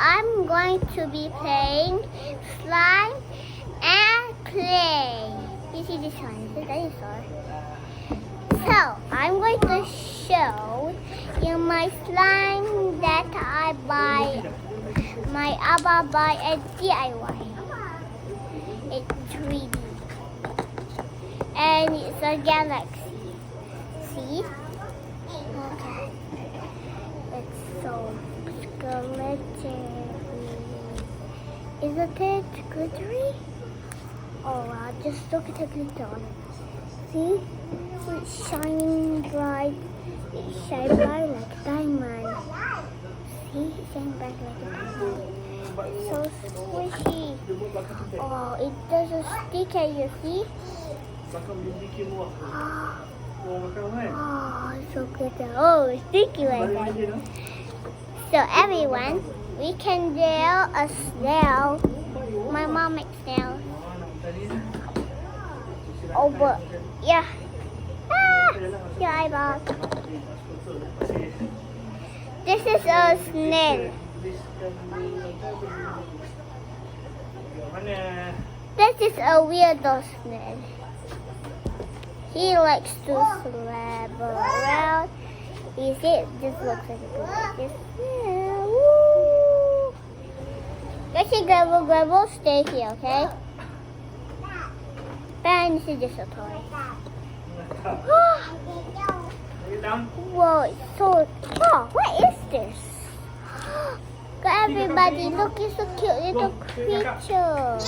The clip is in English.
I'm going to be playing slime and clay. You see this one? It's a dinosaur. So I'm going to show you my slime that I buy. My Abba buy a DIY. It's 3D. And it's a galaxy. See? Okay. It's so glittery. Isn't it glittery? Oh wow, just look at the glitter on it. See? It's shining bright. It shines bright like a diamond. See? It shines bright like a diamond. It's so squishy. Oh, it doesn't stick at you, see? Oh, it's so good. Oh, it's sticky like that. So everyone, we can draw a snail. My mom makes snails. Oh, but yeah. Your eyeballs. This is a snail. This is a weirdo snail. He likes to slab around. You see, it just looks like a good snail. Woo! Let's grabble, stay here, okay? And this is just a toy. Whoa, it's so... Oh, what is this? Everybody, look, it's a cute little creature.